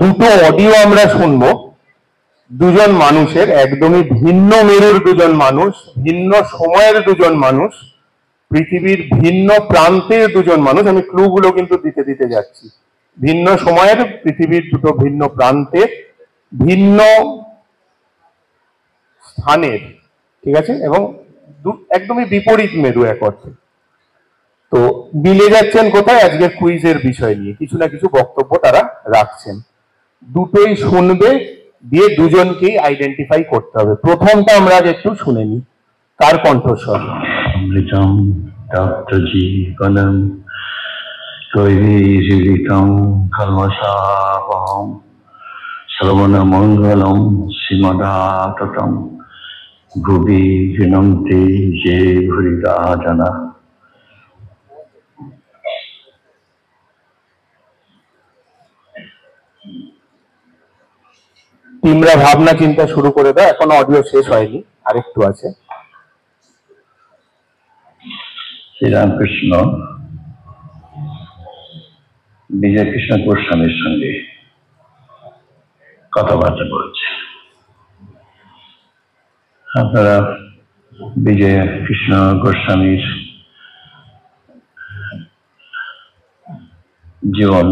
দুটো অডিও আমরা শুনবো দুজন মানুষের, একদমই ভিন্ন মেরুর দুজন মানুষ, ভিন্ন সময়ের দুজন মানুষ, পৃথিবীর ভিন্ন প্রান্তের দুজন মানুষ। আমি ক্লুগুলো কিন্তু দিতে দিতে যাচ্ছি। ভিন্ন সময়ের, পৃথিবীর দুটো ভিন্ন প্রান্তের, ভিন্ন স্থানের, ঠিক আছে, এবং একদমই বিপরীত মেরু এক অর্থে। তো মিলে যাচ্ছেন কোথায়? আজকের কুইজের বিষয় নিয়ে কিছু না কিছু বক্তব্য তারা রাখছেন। দুটোই শুনবে, দিয়ে দুজনকেই আইডেন্টিফাই করতে হবে। প্রথমটা আমরা আজ একটু শুনে নিই, কার কণ্ঠস্বর? অমৃতম তপ্ত জীবনম কৈরীরিতম কলমশাপহম শ্রবণ মঙ্গলম শ্রীমদাততম ভুবি বিনন্তি যে ভুরিদা জানা। তোমরা ভাবনা চিন্তা শুরু করে দাও, এখনো অডিও শেষ হয়নি, আরেকটু আছে। শ্রীরামকৃষ্ণ বিজয় কৃষ্ণ গোস্বামীর সঙ্গে কথাবার্তা বলছে। আপনারা বিজয় কৃষ্ণ গোস্বামীর জীবন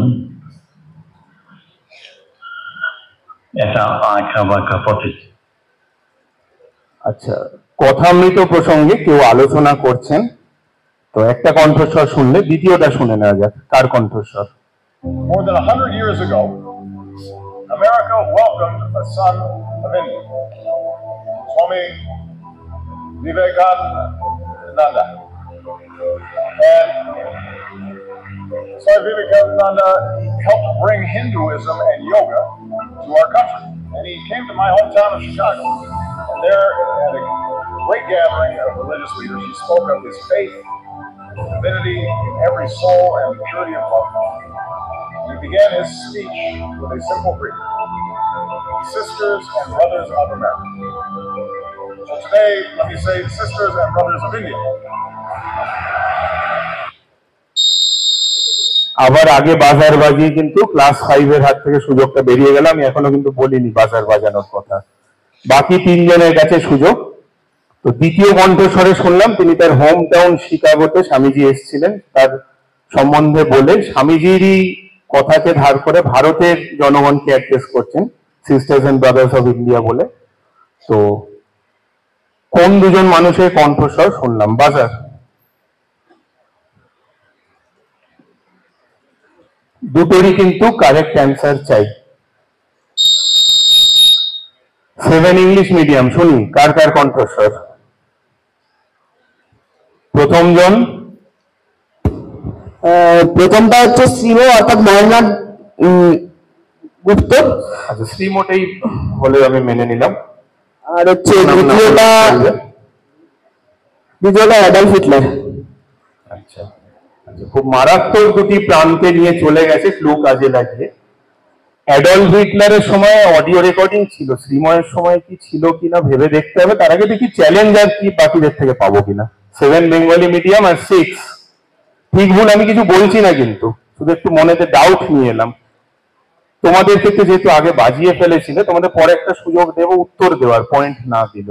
একটা আঁকা বাঁকা পথে। আচ্ছা, কথামৃত প্রসঙ্গে কেউ আলোচনা করছেন, তো একটা কণ্ঠস্বর শুনলে দ্বিতীয়টা শুনে নেওয়া যাক, কার কণ্ঠস্বর? More than 100 years ago, America welcomed a son of India, Swami Vivekananda. And Swami Vivekananda helped bring Hinduism and yoga to our country. And he came to my hometown of Chicago. And there, at a great gathering of religious leaders, he spoke of his faith, divinity in every soul, and the purity of love. He began his speech with a simple greeting: sisters and brothers of America. So today, let me say, sisters and brothers of India. আবার আগে বাজার বাজিয়ে কিন্তু class 5 এর হাত থেকে সুযোগটা বেরিয়ে গেল। আমি এখনো কিন্তু বলিনি বাজার বাজানোর কথা, বাকি তিনজনের কাছে সুযোগ। তো দ্বিতীয় কণ্ঠস্বরে শুনলাম তিনি তার হোম টাউন শিকাগোতে স্বামীজি এসেছিলেন, তার সম্বন্ধে বলে স্বামীজিরই কথাকে ধার করে ভারতের জনগণকে অ্যাড্রেস করছেন, sisters and brothers of India বলে। তো কোন দুজন মানুষের কণ্ঠস্বর শুনলাম? বাজার। দুটোরই কিন্তু কারেক্ট অ্যান্সার চাই। 7 ইংলিশ মিডিয়াম, শুনি কার কার কণ্ঠস্বর। প্রথম জন, প্রথমটা হচ্ছে শ্রীমো অর্থাৎ মহেন্দ্রনাথ গুপ্ত। আচ্ছা, শ্রীমোটাই হলে আমি মেনে নিলাম। আর হচ্ছে দ্বিতীয়টা অ্যাডলফ হিটলার। আচ্ছা, খুব মারাত্মক দুটি প্রান্তে নিয়ে চলে গেছে ক্লু কাজে লাগিয়ে। অ্যাডলফ হিটলারের সময় অডিও রেকর্ডিং ছিল, শ্রীময়ের সময় কি ছিল কিনা ভেবে দেখতে হবে। তার আগে দেখি চ্যালেঞ্জ আর কি বাকিদের থেকে পাবো কিনা। 7 বেঙ্গলি মিডিয়াম আর 6 ঠিক ভুল আমি কিছু বলছি না, কিন্তু শুধু একটু মনেতে ডাউট নিয়ে এলাম। তোমাদের ক্ষেত্রে যেহেতু আগে বাজিয়ে ফেলেছিলে, তোমাদের পরে একটা সুযোগ দেবো উত্তর দেওয়ার, পয়েন্ট না দিল।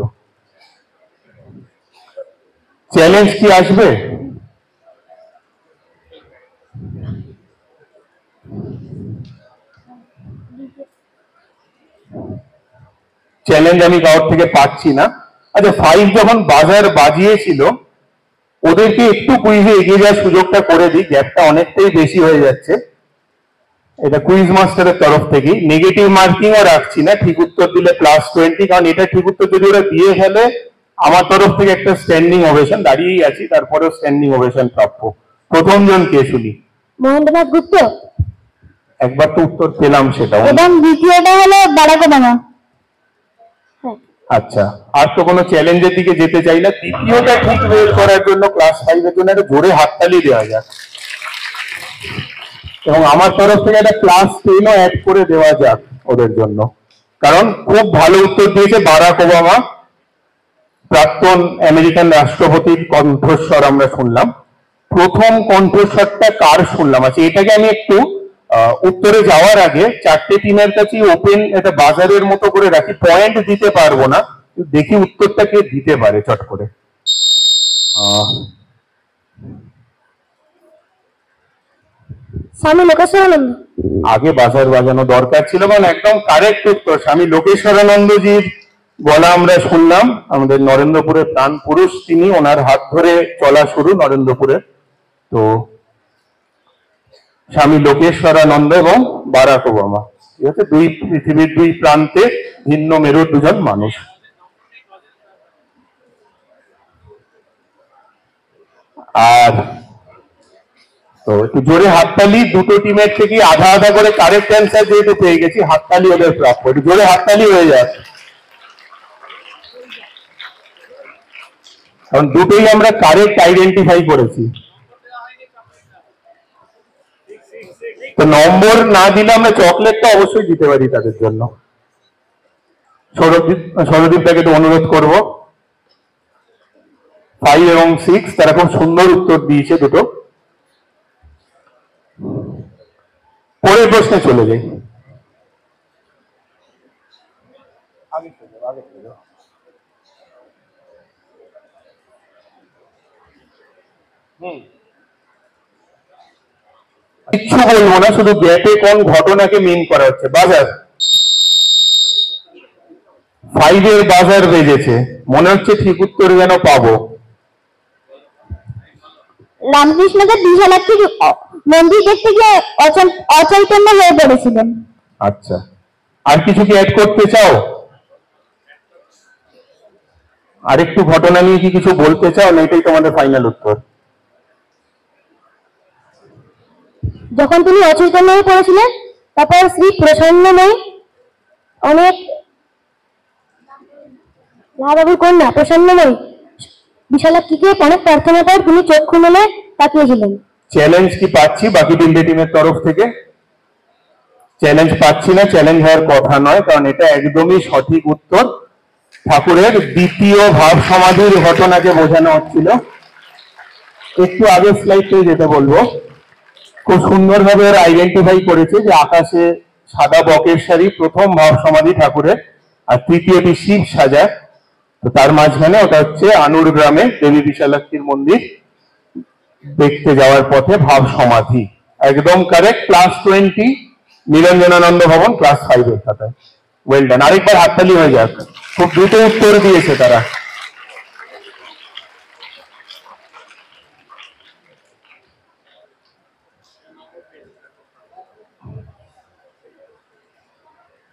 চ্যালেঞ্জ কি আসবে? চ্যালেঞ্জ আমি কারোর থেকে পাচ্ছি না। আচ্ছা, 5 যখন বাজার বাজিয়েছিল ওদেরকে একটু কুইজে এগিয়ে যাওয়ার সুযোগটা করে দিই, গ্যাপটা অনেকটাই বেশি হয়ে যাচ্ছে। এটা কুইজ মাস্টারের তরফ থেকেই, নেগেটিভ মার্কিংও রাখছি না, ঠিক উত্তর দিলে +20, কারণ এটা ঠিক উত্তর যদি ওরা দিয়ে ফেলে আমার তরফ থেকে একটা স্ট্যান্ডিং ওভেশন, দাঁড়িয়েই আছি তারপরেও স্ট্যান্ডিং ওভেশন প্রাপ্য। প্রথম জন কে শুনি? মহেন্দ্রনাথ গুপ্ত। একবার তো উত্তর পেলাম সেটা। এবং দ্বিতীয়টা হলো বারাক ওবামা। আচ্ছা, আর তো কোনো চ্যালেঞ্জের দিকে যেতে চাই না। তৃতীয়টা ঠিক বের করার জন্য ক্লাস 5 এর জন্য একটা জোরে হাততালি দেওয়া যাক, এবং আমার তরফ থেকে একটা ক্লাস 10ও অ্যাড করে দেওয়া যাক ওদের জন্য, কারণ খুব ভালো উত্তর দিয়েছে বারাক ওবামা, প্রাক্তন আমেরিকান রাষ্ট্রপতির কণ্ঠস্বর আমরা শুনলাম। প্রথম কণ্ঠস্বরটা কার শুনলাম? আচ্ছা, এটাকে আমি একটু উত্তরে যাওয়ার আগে চারটে টিমের কাছে ওপেন একটা বাজারের মতো করে রাখি, পয়েন্ট দিতে পারবো না, দেখি উত্তরটা কে দিতে পারে চট করে। স্বামী লোকেশ্বরানন্দ। আগে বাজার বাজানো দরকার ছিল, কারণ একদম কারেক্ট উত্তর স্বামী লোকেশ্বরানন্দজির গলা আমরা শুনলাম। আমাদের নরেন্দ্রপুরের প্রাণ পুরুষ তিনি, ওনার হাত ধরে চলা শুরু নরেন্দ্রপুরে। তো স্বামী লোকেশ্বরানন্দ এবং বারাক ওবামা, ঠিক আছে, দুই পৃথিবীর দুই প্রান্তে ভিন্ন মেরুর দুজন মানুষ। আর তো একটু জোরে হাততালি, দুটো টিমের থেকে আধা আধা করে কারেক্ট অ্যান্সার যেহেতু পেয়ে গেছি, হাততালি ওদের প্রাপ্য, একটু জোরে হাততালি হয়ে যায়, কারণ দুটোই আমরা কারেক্ট আইডেন্টিফাই করেছি। তো নম্বর না দিলে আমরা চকলেটটা অবশ্যই দিতে পারি তাদের জন্য। সৌরদীপটাকে একটু অনুরোধ করব। 5 এবং 6 তারা খুব সুন্দর উত্তর দিয়েছে দুটো। পরের প্রশ্নে চলে যাই। কিচ্ছু বলবো না, শুধু গ্যাপে কোন ঘটনাকে মিন করা হচ্ছে। বাজার 5 এর বাজার বেজেছে, মনে হচ্ছে ঠিক উত্তর যেন পাবো। রামকৃষ্ণদেব বিশালাক্ষী মন্দির দেখতে গিয়ে অচৈতন্য হয়ে পড়েছিলেন। আচ্ছা, আর কিছু কি অ্যাড করতে চাও? আরেকটু ঘটনা নিয়ে কি কিছু বলতে চাও, না এটাই তোমাদের ফাইনাল উত্তর? যখন তিনি অচৈতন্য হয়ে পড়েছিলেন, তারপর শ্রী প্রসন্নময়ী অনেক লাভাবুর কন্যা প্রসন্নময়ী বিশালাক্ষীকে অনেক প্রার্থনা পর তিনি চক্ষু মেলে তাকিয়েছিলেন। চ্যালেঞ্জ কি পাচ্ছি বাকি তিনটে টিমের তরফ থেকে? চ্যালেঞ্জ পাচ্ছি না, চ্যালেঞ্জ হওয়ার কথা নয়, কারণ এটা একদমই সঠিক উত্তর। ঠাকুরের দ্বিতীয় ভাব সমাধির ঘটনাকে বোঝানো হচ্ছিল। একটু আগের স্লাইডে যেতে বলবো, খুব সুন্দরভাবে ওরা আইডেন্টিফাই করেছে যে আকাশে সাদা বকের শাড়ি প্রথম ভাব সমাধি ঠাকুরের, আর তৃতীয়টি শিব সাজা। তো তার মাঝখানে ওটা হচ্ছে আনুর গ্রামে দেবী বিশালাক্ষীর মন্দির দেখতে যাওয়ার পথে ভাব সমাধি। একদম কারেক্ট। +20 নিরঞ্জনানন্দ ভবন, +5 এর খাতায়। Well done. আরেকবার হাততালি হয়ে যাক, খুব দ্রুত উত্তর দিয়েছে তারা।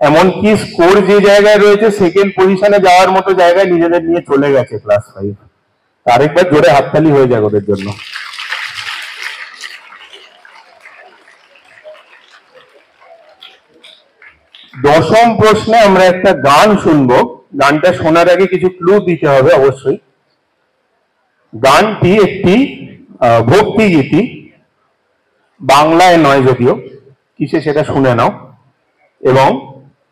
এমনকি স্কোর যে জায়গায় রয়েছে সেকেন্ড পজিশনে যাওয়ার মতো জায়গায় নিজেদের নিয়ে চলে গেছে +5। আরেকবার জোরে হাততালি হয়ে যাক ওদের জন্য। দশম প্রশ্নে আমরা একটা গান শুনবো। গানটা শোনার আগে কিছু ক্লু দিতে হবে অবশ্যই। গানটি একটি ভক্তি গীতি, বাংলায় নয় যদিও, কিসে সেটা শুনে নাও। এবং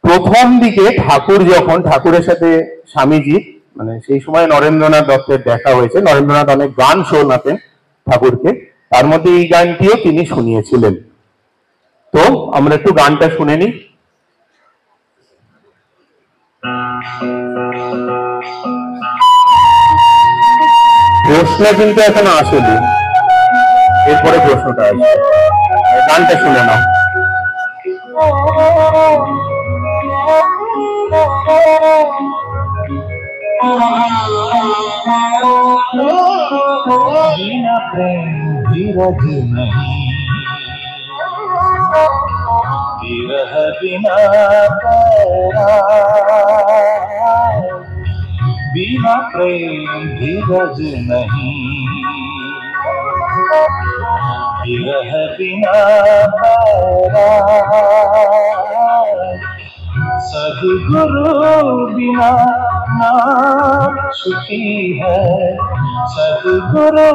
প্রথম দিকে ঠাকুর যখন ঠাকুরের সাথে স্বামীজি, মানে সেই সময় নরেন্দ্রনাথ দত্তের দেখা হয়েছে, নরেন্দ্রনাথ অনেক গান শোনাতেন ঠাকুরকে, তার মধ্যে এই গানটিও তিনি শুনিয়েছিলেন। তো আমরা একটু গানটা শুনে নিই। প্রশ্ন কিন্তু এখনো আসেনি, এরপরে প্রশ্নটা আসবে। গানটা শুনে নাও। बिना प्रेम धीरज नहीं, विरह बिना तेरा, बिना प्रेम धीरज नहीं, विरह बिना तेरा, सद्गुरु बिना नाम छुटी है, सद्गुरु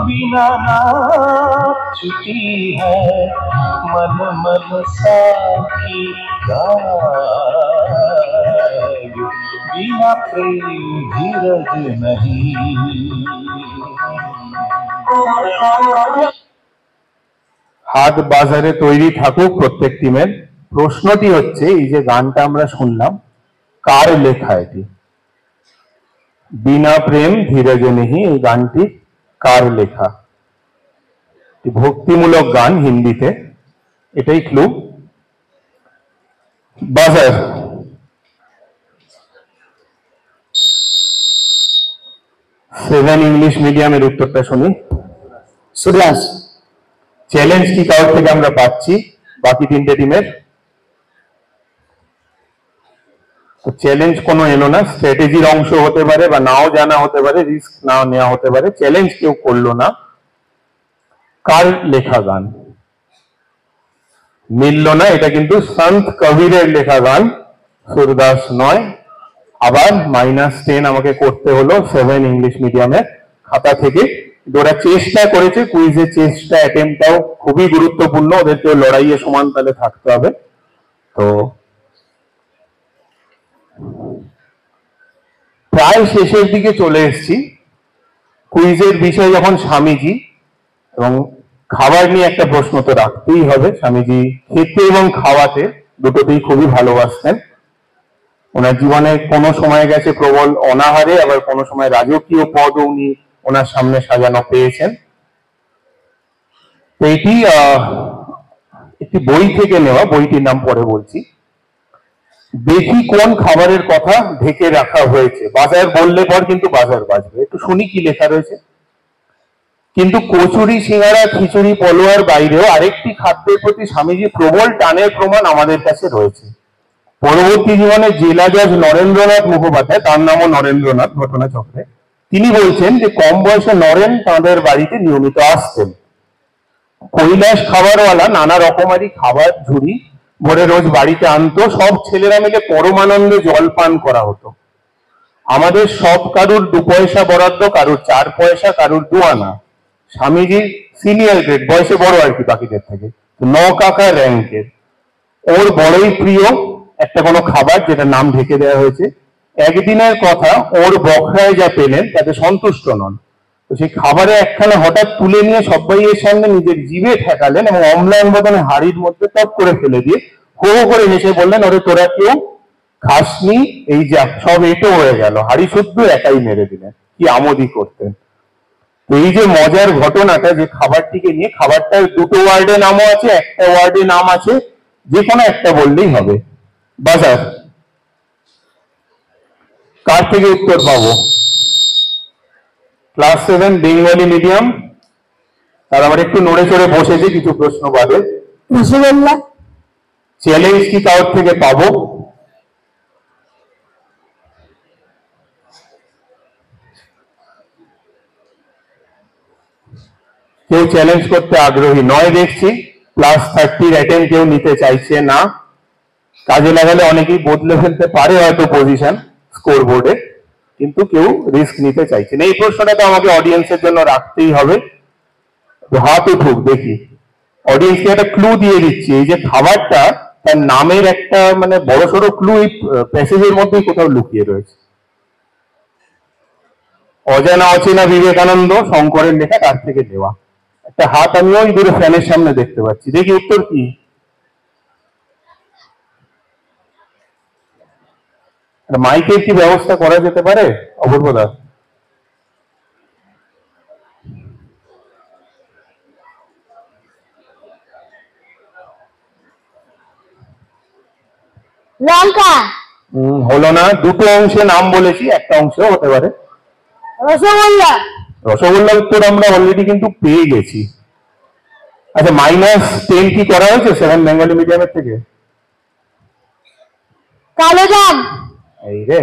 बिना नाम छुटी है, मन मन साकी गाय, बिना प्रेम धीरज नहीं। হাত বাজারে তৈরি থাকুক প্রত্যেক টিমের। প্রশ্নটি হচ্ছে, এই যে গানটা আমরা শুনলাম, কার লেখা এটি? বিনা প্রেম ধীরজ নেহি, এই গানটি কার লেখা? ভক্তিমূলক গান হিন্দিতে, এটাই ক্লু। বাজার। 7 ইংলিশ মিডিয়ামের উত্তরটা শুনি। সুরাজ। চ্যালেঞ্জ কি কারোর থেকে আমরা পাচ্ছি বাকি তিনটে টিমের? তো চ্যালেঞ্জ কোনো এলো না, স্ট্র্যাটেজির অংশ হতে পারে বা নাও জানা হতে পারে, রিস্ক নাও নেওয়া হতে পারে, চ্যালেঞ্জ কেউ করলো না। কার লেখা গান? মিলল না, এটা কিন্তু সন্ত কবিরের লেখা গান, সুরদাস নয়। আবার -10 আমাকে করতে হলো 7 ইংলিশ মিডিয়ামের খাতা থেকে। ওরা চেষ্টা করেছে, কুইজের চেষ্টা অ্যাটেম্পটাও খুবই গুরুত্বপূর্ণ, ওদেরকে লড়াইয়ে সমান তালে থাকতে হবে। তো প্রায় শেষের দিকে চলে এসেছি। কুইজের বিষয় যখন স্বামীজি, এবং খাবার নিয়ে একটা প্রশ্ন তো রাখতেই হবে। স্বামীজি খেতে এবং খাওয়াতে দুটোতেই খুবই ভালোবাসতেন। ওনার জীবনে কোনো সময় গেছে প্রবল অনাহারে, আবার কোনো সময় রাজকীয় পদও উনি ওনার সামনে সাজানো পেয়েছেন। তো এটি একটি বই থেকে নেওয়া, বইটির নাম পরে বলছি। দেখি কোন খাবারের কথা ঢেকে রাখা হয়েছে। বাজার বললে পর কিন্তু বাজার বাজবে। একটু শুনি কি লেখা রয়েছে। কিন্তু কচুরি, সিঙ্গারা, খিচুড়ি, পলোয়ার বাইরেও আরেকটি খাদ্যের প্রতি স্বামীজি প্রবল টানের প্রমাণ আমাদের কাছে রয়েছে। পরবর্তী জীবনে জেলা জজ নরেন্দ্রনাথ মুখোপাধ্যায়, তার নামও নরেন্দ্রনাথ ঘটনাচক্রে, তিনি বলছেন যে কম বয়সে নরেন তাঁদের বাড়িতে নিয়মিত আসতেন। কৈলাস খাবারওয়ালা নানা রকমারি খাবার ঝুড়ি ভরে রোজ বাড়িতে আনতো। সব ছেলেরা মিলে পরমানন্দে জল পান করা হতো। আমাদের সব কারুর 2 পয়সা বরাদ্দ, কারুর 4 পয়সা, কারুর 2 আনা। স্বামীজি সিনিয়র গ্রেড, বয়সে বড় আর কি বাকিদের থেকে, 9 কাকা র্যাঙ্কের। ওর বড়ই প্রিয় একটা কোনো খাবার, যেটা নাম ঢেকে দেওয়া হয়েছে। একদিনের কথা, ওর বখরায় যা পেলেন তাতে সন্তুষ্ট নন। তো সেই খাবারে একখানা হঠাৎ তুলে নিয়ে সবাইয়ের সামনে নিজের জিভে ঠেকালেন এবং অম্লান বদনে হাড়ির মধ্যে টপ করে ফেলে দিয়ে হো হো করে হেসে বললেন, ওরে তোরা কেউ খাসনি, এই যা সব এটো হয়ে গেল। হাড়ি শুদ্ধ একাই মেরে দিলেন। কি আমোদি করতেন। তো এই যে মজার ঘটনাটা, যে খাবারটিকে নিয়ে, খাবারটার 2টো ওয়ার্ডে নামও আছে, একটা ওয়ার্ডে নাম আছে, যে কোনো একটা বললেই হবে। বাজার। কার থেকে উত্তর পাবো? ক্লাস 7 বেঙ্গলি মিডিয়াম, তার আবার একটু নড়ে চড়ে বসেছে কিছু প্রশ্ন বাদে। রসগোল্লা। চ্যালেঞ্জ কি কারোর থেকে পাবো? কেউ চ্যালেঞ্জ করতে আগ্রহী নয় দেখছি। +30 অ্যাটেম্প কেউ নিতে চাইছে না। কাজে লাগালে অনেকেই বদলে ফেলতে পারে হয়তো পজিশন স্কোর বোর্ডে, কিন্তু কেউ রিস্ক নিতে চাইছে না। এই প্রশ্নটা তো আমাকে অডিয়েন্সের জন্য রাখতেই হবে। হাত উঠুক দেখি। অডিয়েন্সকে একটা ক্লু দিয়ে দিচ্ছি, এই যে খাবারটা, তার নামের একটা মানে বড়সড় ক্লু এই প্যাসেজের মধ্যেই কোথাও লুকিয়ে রয়েছে। অজানা অচেনা বিবেকানন্দ, শঙ্করের লেখা, তার থেকে দেওয়া। একটা হাত আমি ওই দূরে ফ্যানের সামনে দেখতে পাচ্ছি, দেখি উত্তর কি। মাইকের কি ব্যবস্থা করা যেতে পারে অপূর্বদা? লঙ্কা। হলো না। 2টো অংশে নাম বলেছি, একটা অংশেও হতে পারে। রসগোল্লা। রসগোল্লার উত্তর আমরা অলরেডি কিন্তু পেয়ে গেছি। আচ্ছা, -10 কি করা হয়েছে 7 বেঙ্গলি মিডিয়ামের থেকে? কালো জাম। এই রে,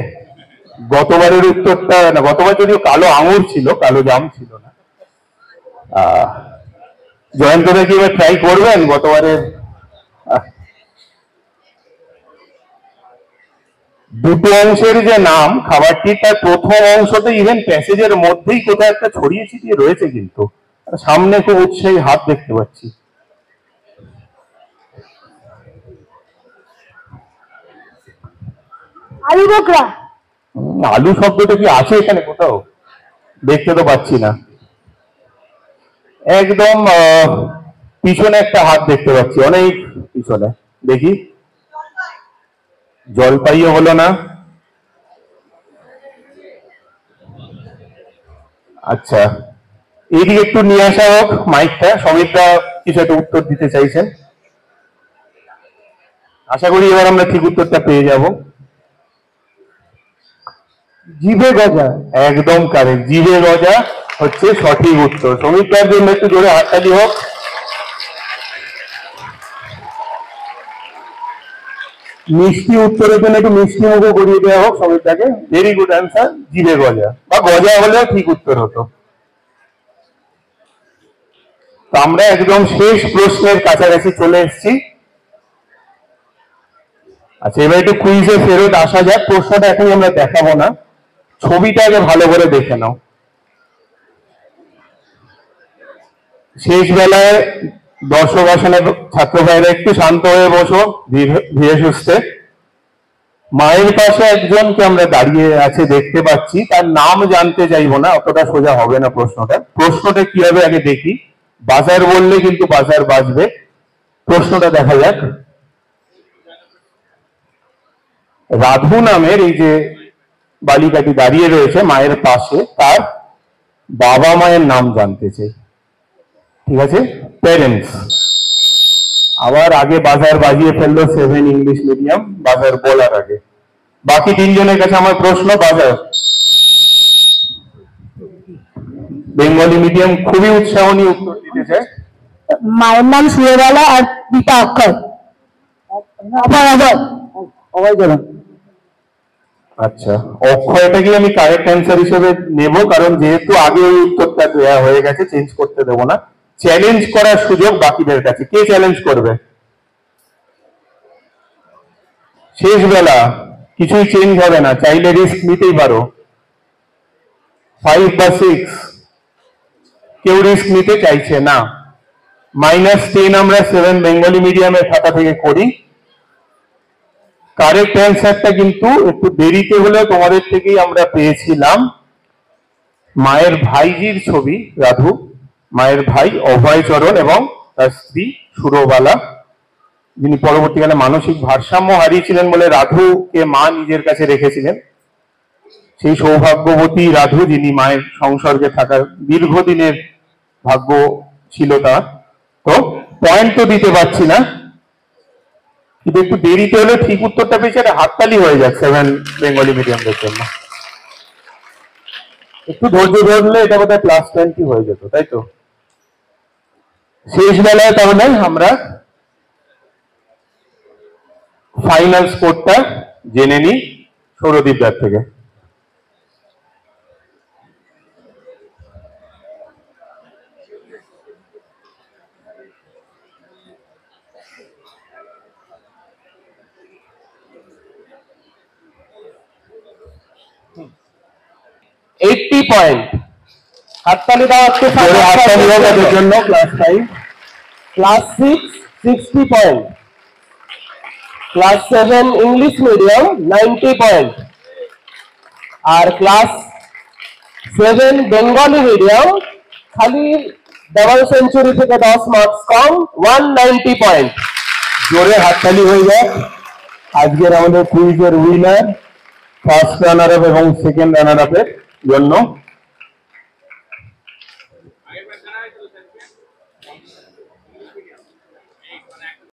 গতবারের উত্তরটা না, গতবার যদিও কালো আঙুর ছিল, কালো জাম ছিল না। জয়ন্তদা কি এবার ট্রাই করবেন গতবারের? 2টো অংশের যে নাম খাবারটি, তার প্রথম অংশতে ইভেন প্যাসেজের মধ্যেই কোথাও একটা ছড়িয়ে ছিটিয়ে রয়েছে, কিন্তু সামনে খুব উৎসাহী হাত দেখতে পাচ্ছি। আলু বোখরা। আলু শব্দটা কি আছে এখানে কোথাও? দেখতে তো পাচ্ছি না। একদম পিছনে একটা হাত দেখতে পাচ্ছি, অনেক পিছনে, দেখি। জলপাইও হলো না। আচ্ছা, এইদিকে একটু নিয়ে আসা হোক মাইকটা। সমিতদা কিছু একটা উত্তর দিতে চাইছেন, আশা করি এবার আমরা ঠিক উত্তরটা পেয়ে যাব। জিভে গজা, একদম কারেক্ট, জিভে গজা হচ্ছে সঠিক উত্তর। সমিতদার জন্য একটু জোরে হাততালি হোক। মিষ্টি উত্তরের জন্য একটু মিষ্টি মুখে করিয়ে দেওয়া হোক সমিতদাকে। ভেরি গুড অ্যান্সার, জিভে গজা, বা গজা হলেও ঠিক উত্তর হতো। তো আমরা একদম শেষ প্রশ্নের কাছাকাছি চলে এসেছি। আচ্ছা, এবার একটু কুইজে ফেরত আসা যাক। প্রশ্নটা এখনই আমরা দেখাবো না, ছবিটা আগে ভালো করে দেখে নাও। শেষ বেলায় দর্শক আসনে ছাত্র ভাইরা একটু শান্ত হয়ে বসো, ধীরে সুস্থে। মায়ের পাশে একজনকে আমরা দাঁড়িয়ে আছে দেখতে পাচ্ছি, তার নাম জানতে চাইবো না, অতটা সোজা হবে না প্রশ্নটা। প্রশ্নটা কি হবে আগে দেখি, বাজার বললে কিন্তু বাজার বাজবে। প্রশ্নটা দেখা যাক। রাধু নামের এই যে বালিকাটি দাঁড়িয়ে রয়েছে মায়ের পাশে, তার বাবা মায়ের নাম জানতে চাই। ঠিক আছে, প্যারেন্টস। আবার আগে বাজার বাজিয়ে ফেললো 7 ইংলিশ মিডিয়াম, বাজার বলার আগে। বাকি তিনজনের কাছে আমার প্রশ্ন, বাজার বেঙ্গলি মিডিয়াম খুবই উৎসাহ নিয়ে উত্তর দিতে চায়। মায়ের নাম সুরেবালা আর পিতা অক্ষয়। আচ্ছা, অক্ষয়টাকে আমি কারেক্ট অ্যান্সার হিসেবে নেব, কারণ যেহেতু আগে ওই উত্তরটা দেওয়া হয়ে গেছে, চেঞ্জ করতে দেবো না। চ্যালেঞ্জ করার সুযোগ বাকিদের কাছে। কে চ্যালেঞ্জ করবে? শেষ বেলা, কিছুই চেঞ্জ হবে না, চাইলে রিস্ক নিতেই পারো। 5 বা 6, কেউ রিস্ক নিতে চাইছে না। -10 আমরা 7 বেঙ্গলি মিডিয়ামের খাতা থেকে করি। কারেক্ট অ্যান্সারটা কিন্তু একটু দেরিতে হলেও তোমাদের থেকেই আমরা পেয়েছিলাম। মায়ের ভাইজির ছবি রাধু, মায়ের ভাই অভয়চরণ এবং তার স্ত্রী সুরবালা, যিনি পরবর্তীকালে মানসিক ভারসাম্য হারিয়েছিলেন বলে রাধুকে মা নিজের কাছে রেখেছিলেন। সেই সৌভাগ্যবতী রাধু, যিনি মায়ের সংসর্গে থাকার দীর্ঘদিনের ভাগ্য ছিল তার। তো পয়েন্ট তো দিতে পারছি না, কিন্তু একটু দেরিতে হলে ঠিক উত্তরটা পেয়েছে, একটা হাততালি হয়ে যাক 7 বেঙ্গলি মিডিয়ামদের জন্য। একটু ধৈর্য ধরলে এটা বোধহয় +20 হয়ে যেত, তাই তো? শেষ বেলায় তাহলে আমরা ফাইনাল স্কোরটা জেনে নিই সৌরদীপদার থেকে। পয়েন্ট। হাততালি দাও আজকে জন্য। Class 5, class 6 60 point, class 7 English medium 90 point, আর ক্লাস 7 বেঙ্গলি মিডিয়াম খালি ডাবল সেঞ্চুরি থেকে 10 মার্কস কম, 190 পয়েন্ট। জোরে হাততালি হয়ে যাক আজকের আমাদের কুইজের উইনার, ফার্স্ট রানার আপ এবং সেকেন্ড রানার আপের জন্য।